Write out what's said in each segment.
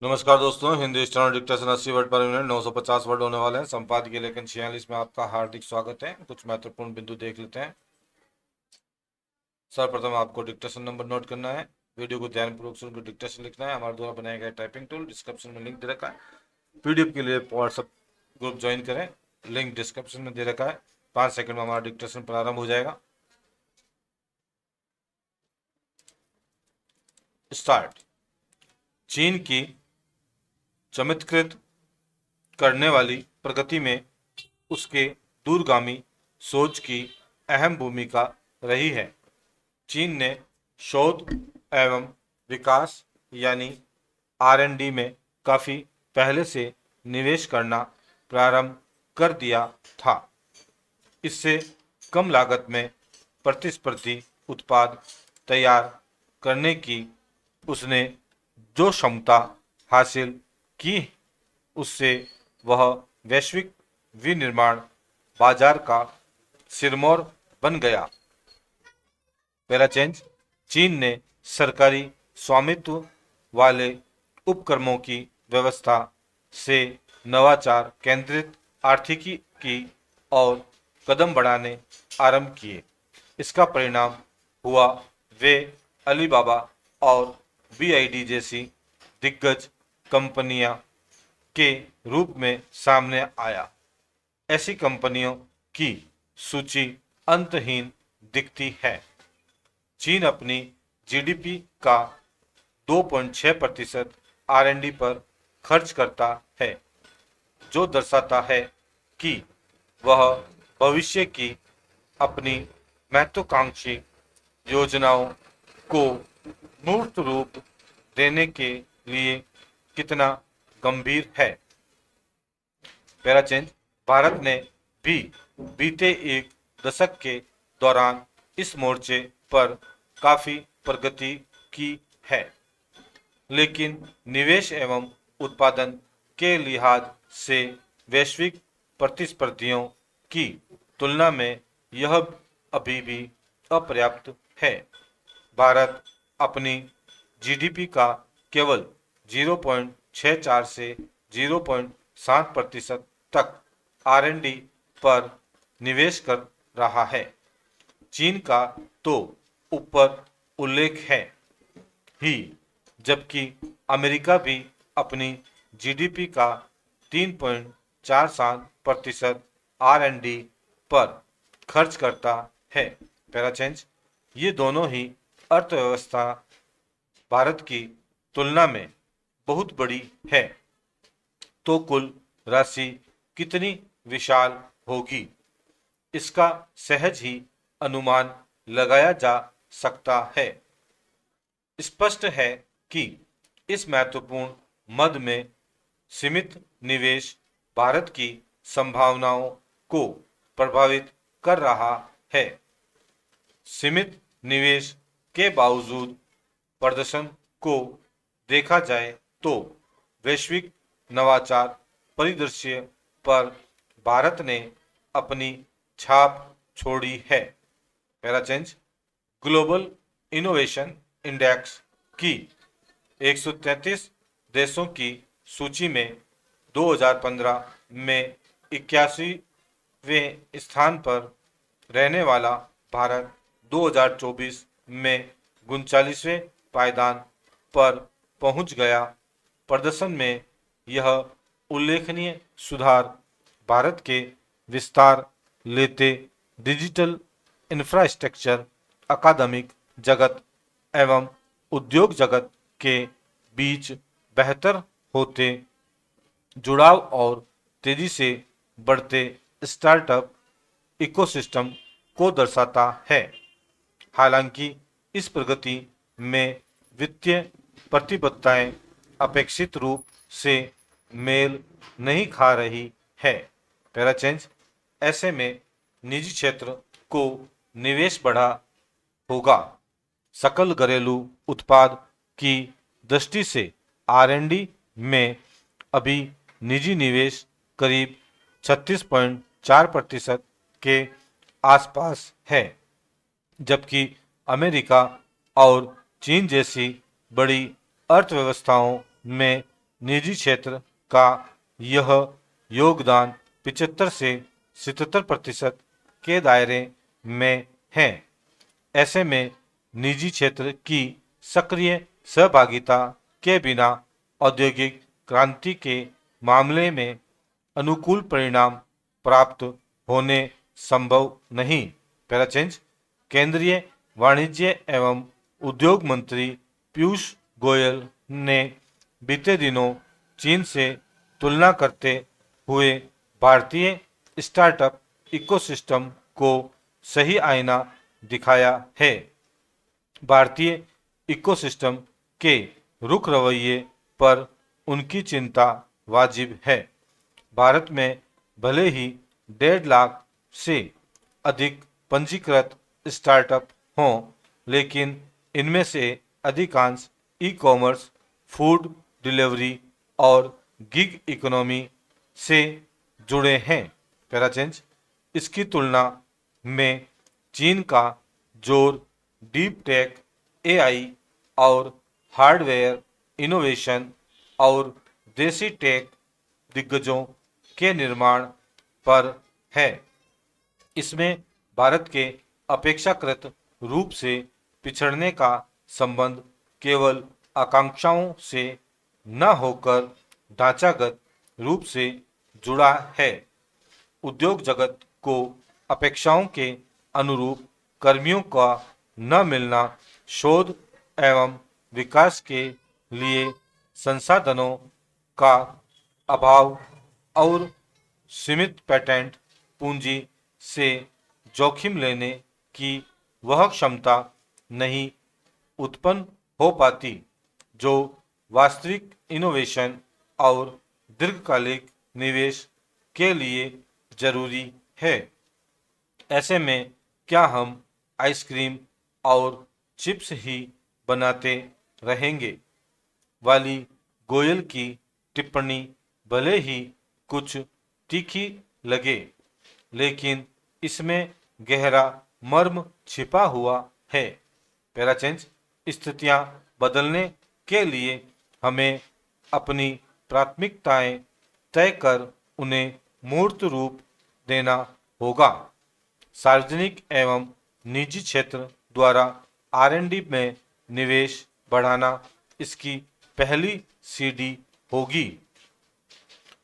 नमस्कार दोस्तों, Hindi standard dictation 80 word पर मिनट 950 वर्ड होने वाले हैं। संपादकीय लेखन 46 में आपका हार्दिक स्वागत है। कुछ महत्वपूर्ण बिंदु देख लेते हैं। सर्वप्रथम आपको डिक्टेशन नंबर नोट करना है। वीडियो को ध्यानपूर्वक सुनकर डिक्टेशन लिखना है। हमारे द्वारा बनाया गया टाइपिंग टूल डिस्क्रिप्शन में लिंक दे रखा है। पीडीएफ के लिए व्हाट्सएप ग्रुप ज्वाइन करें, लिंक डिस्क्रिप्शन में दे रखा है। 5 सेकंड में हमारा डिक्टेशन प्रारंभ हो जाएगा। स्टार्ट। चीन की चमत्कृत करने वाली प्रगति में उसके दूरगामी सोच की अहम भूमिका रही है। चीन ने शोध एवं विकास यानी R&D में काफी पहले से निवेश करना प्रारंभ कर दिया था। इससे कम लागत में प्रतिस्पर्धी उत्पाद तैयार करने की उसने जो क्षमता हासिल की, उससे वह वैश्विक विनिर्माण बाजार का सिरमौर बन गया। पहला चेंज, चीन ने सरकारी स्वामित्व वाले उपक्रमों की व्यवस्था से नवाचार केंद्रित आर्थिकी की और कदम बढ़ाने आरंभ किए। इसका परिणाम हुआ वे अलीबाबा और BID जैसी दिग्गज कंपनियां के रूप में सामने आया। ऐसी कंपनियों की सूची अंतहीन दिखती है। चीन अपनी GDP का 2.6% R&D पर खर्च करता है, जो दर्शाता है कि वह भविष्य की अपनी महत्वाकांक्षी योजनाओं को मूर्त रूप देने के लिए कितना गंभीर है। पहला चेंज, भारत ने भी बीते एक दशक के दौरान इस मोर्चे पर काफी प्रगति की है, लेकिन निवेश एवं उत्पादन के लिहाज से वैश्विक प्रतिस्पर्धियों की तुलना में यह अभी भी अपर्याप्त है। भारत अपनी GDP का केवल 0.64 से 0.7% तक R&D पर निवेश कर रहा है। चीन का तो ऊपर उल्लेख है ही, जबकि अमेरिका भी अपनी GDP का 3.47% R&D पर खर्च करता है। पहला चेंज, ये दोनों ही अर्थव्यवस्था भारत की तुलना में बहुत बड़ी है, तो कुल राशि कितनी विशाल होगी, इसका सहज ही अनुमान लगाया जा सकता है। स्पष्ट है कि इस महत्वपूर्ण मद में सीमित निवेश भारत की संभावनाओं को प्रभावित कर रहा है। सीमित निवेश के बावजूद प्रदर्शन को देखा जाए तो वैश्विक नवाचार परिदृश्य पर भारत ने अपनी छाप छोड़ी है। पहला चेंज, ग्लोबल इनोवेशन इंडेक्स की 133 देशों की सूची में 2015 में 81वें स्थान पर रहने वाला भारत 2024 में 39वें पायदान पर पहुंच गया। प्रदर्शन में यह उल्लेखनीय सुधार भारत के विस्तार लेते डिजिटल इंफ्रास्ट्रक्चर, अकादमिक जगत एवं उद्योग जगत के बीच बेहतर होते जुड़ाव और तेजी से बढ़ते स्टार्टअप इकोसिस्टम को दर्शाता है। हालांकि इस प्रगति में वित्तीय प्रतिबद्धताएं अपेक्षित रूप से मेल नहीं खा रही है। पहला चेंज, ऐसे में निजी क्षेत्र को निवेश बढ़ा होगा। सकल घरेलू उत्पाद की दृष्टि से R&D में अभी निजी निवेश करीब 36.4% के आसपास है, जबकि अमेरिका और चीन जैसी बड़ी अर्थव्यवस्थाओं में निजी क्षेत्र का यह योगदान 75 से 77% के दायरे में है। ऐसे में निजी क्षेत्र की सक्रिय सहभागिता के बिना औद्योगिक क्रांति के मामले में अनुकूल परिणाम प्राप्त होने संभव नहीं। पैराचेंज केंद्रीय वाणिज्य एवं उद्योग मंत्री पीयूष गोयल ने बीते दिनों चीन से तुलना करते हुए भारतीय स्टार्टअप इकोसिस्टम को सही आईना दिखाया है। भारतीय इकोसिस्टम के रुख रवैये पर उनकी चिंता वाजिब है। भारत में भले ही 1.5 लाख से अधिक पंजीकृत स्टार्टअप हों, लेकिन इनमें से अधिकांश ई कॉमर्स, फूड डिलीवरी और गिग इकोनॉमी से जुड़े हैं। पैराचेंज इसकी तुलना में चीन का जोर डीप टेक, एआई और हार्डवेयर इनोवेशन और देसी टेक दिग्गजों के निर्माण पर है। इसमें भारत के अपेक्षाकृत रूप से पिछड़ने का संबंध केवल आकांक्षाओं से न होकर ढांचागत रूप से जुड़ा है। उद्योग जगत को अपेक्षाओं के अनुरूप कर्मियों का न मिलना, शोध एवं विकास के लिए संसाधनों का अभाव और सीमित पेटेंट पूंजी से जोखिम लेने की वह क्षमता नहीं उत्पन्न हो पाती जो वास्तविक इनोवेशन और दीर्घकालिक निवेश के लिए जरूरी है। ऐसे में क्या हम आइसक्रीम और चिप्स ही बनाते रहेंगे वाली गोयल की टिप्पणी भले ही कुछ तीखी लगे, लेकिन इसमें गहरा मर्म छिपा हुआ है। पैराचेंज स्थितियां बदलने के लिए हमें अपनी प्राथमिकताएं तय कर उन्हें मूर्त रूप देना होगा। सार्वजनिक एवं निजी क्षेत्र द्वारा R&D में निवेश बढ़ाना इसकी पहली सीढ़ी होगी।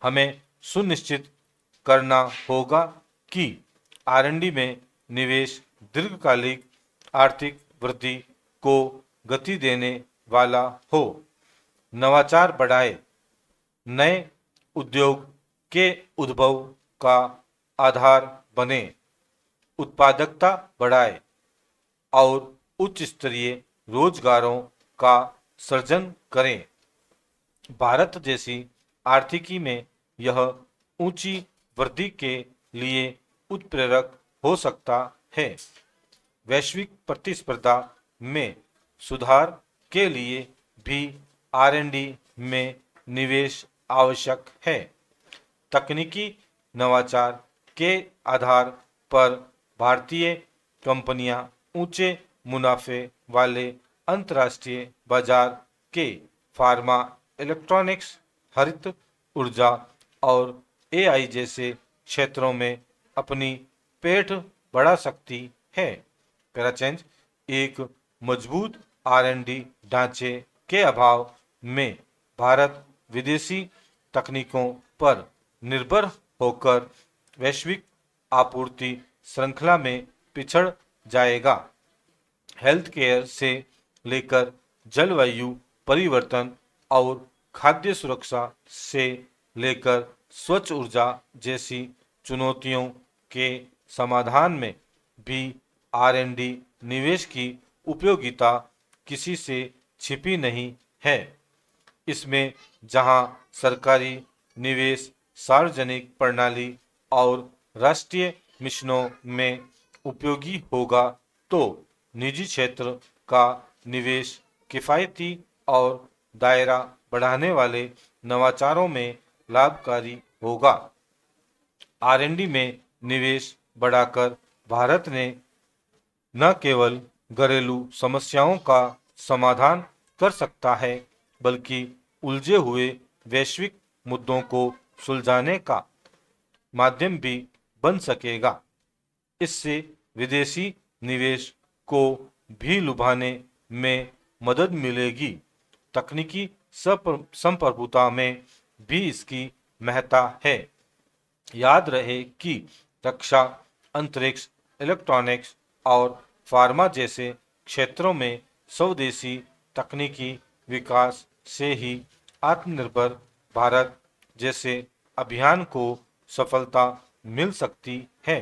हमें सुनिश्चित करना होगा कि R&D में निवेश दीर्घकालिक आर्थिक वृद्धि को गति देने वाला हो, नवाचार बढ़ाए, नए उद्योग के उद्भव का आधार बने, उत्पादकता बढ़ाए और उच्च स्तरीय रोजगारों का सृजन करें। भारत जैसी आर्थिकी में यह ऊंची वृद्धि के लिए उत्प्रेरक हो सकता है। वैश्विक प्रतिस्पर्धा में सुधार के लिए भी R&D में निवेश आवश्यक है। तकनीकी नवाचार के आधार पर भारतीय कंपनियां ऊंचे मुनाफे वाले अंतर्राष्ट्रीय बाजार के फार्मा, इलेक्ट्रॉनिक्स, हरित ऊर्जा और AI जैसे क्षेत्रों में अपनी पेठ बढ़ा सकती है। पैराचेंज एक मजबूत R&D ढांचे के अभाव में भारत विदेशी तकनीकों पर निर्भर होकर वैश्विक आपूर्ति श्रृंखला में पिछड़ जाएगा। हेल्थ केयर से लेकर जलवायु परिवर्तन और खाद्य सुरक्षा से लेकर स्वच्छ ऊर्जा जैसी चुनौतियों के समाधान में भी R&D निवेश की उपयोगिता किसी से छिपी नहीं है। इसमें जहां सरकारी निवेश सार्वजनिक प्रणाली और राष्ट्रीय मिशनों में उपयोगी होगा, तो निजी क्षेत्र का निवेश किफायती और दायरा बढ़ाने वाले नवाचारों में लाभकारी होगा। R&D में निवेश बढ़ाकर भारत ने न केवल घरेलू समस्याओं का समाधान कर सकता है, बल्कि उलझे हुए वैश्विक मुद्दों को सुलझाने का माध्यम भी बन सकेगा। इससे विदेशी निवेश को भी लुभाने में मदद मिलेगी। तकनीकी संप्रभुता में भी इसकी महत्ता है। याद रहे कि रक्षा, अंतरिक्ष, इलेक्ट्रॉनिक्स और फार्मा जैसे क्षेत्रों में स्वदेशी तकनीकी विकास से ही आत्मनिर्भर भारत जैसे अभियान को सफलता मिल सकती है।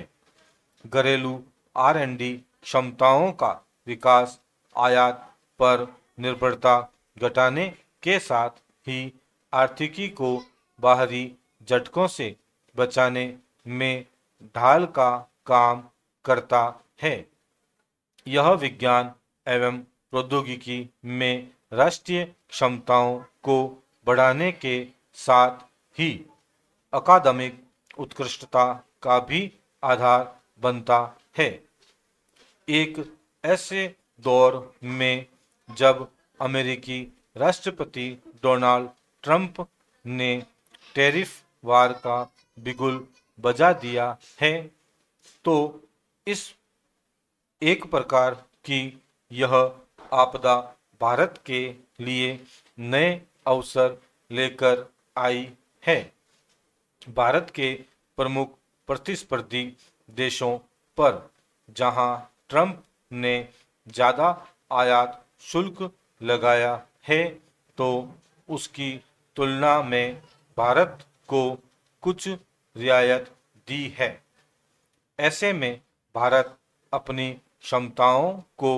घरेलू R&D क्षमताओं का विकास आयात पर निर्भरता घटाने के साथ ही आर्थिकी को बाहरी झटकों से बचाने में ढाल का काम करता है। यह विज्ञान एवं प्रौद्योगिकी में राष्ट्रीय क्षमताओं को बढ़ाने के साथ ही अकादमिक उत्कृष्टता का भी आधार बनता है। एक ऐसे दौर में जब अमेरिकी राष्ट्रपति डोनाल्ड ट्रंप ने टैरिफ वार का बिगुल बजा दिया है, तो इस एक प्रकार की यह आपदा भारत के लिए नए अवसर लेकर आई है। भारत के प्रमुख प्रतिस्पर्धी देशों पर जहां ट्रंप ने ज़्यादा आयात शुल्क लगाया है, तो उसकी तुलना में भारत को कुछ रियायत दी है। ऐसे में भारत अपनी क्षमताओं को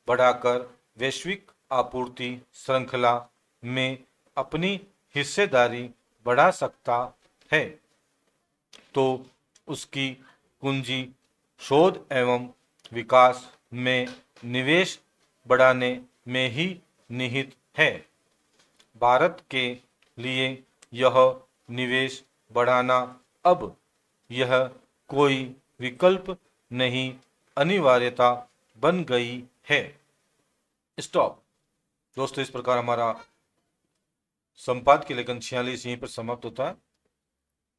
बढ़ाकर वैश्विक आपूर्ति श्रृंखला में अपनी हिस्सेदारी बढ़ा सकता है। तो उसकी पूंजी शोध एवं विकास में निवेश बढ़ाने में ही निहित है। भारत के लिए यह निवेश बढ़ाना अब यह कोई विकल्प नहीं, अनिवार्यता बन गई है। स्टॉप। दोस्तों, इस प्रकार हमारा संपादकीय लेखन 46 यहीं पर समाप्त होता है।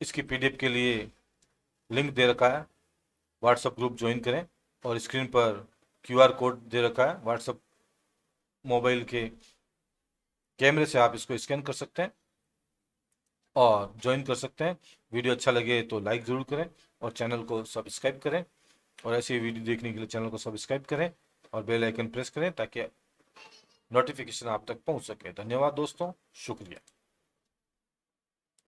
इसकी PDF के लिए लिंक दे रखा है, व्हाट्सएप ग्रुप ज्वाइन करें, और स्क्रीन पर QR कोड दे रखा है। व्हाट्सएप मोबाइल के कैमरे से आप इसको स्कैन कर सकते हैं और ज्वाइन कर सकते हैं। वीडियो अच्छा लगे तो लाइक ज़रूर करें और चैनल को सब्सक्राइब करें, और ऐसी वीडियो देखने के लिए चैनल को सब्सक्राइब करें और बेल आइकन प्रेस करें ताकि नोटिफिकेशन आप तक पहुंच सके। धन्यवाद दोस्तों, शुक्रिया।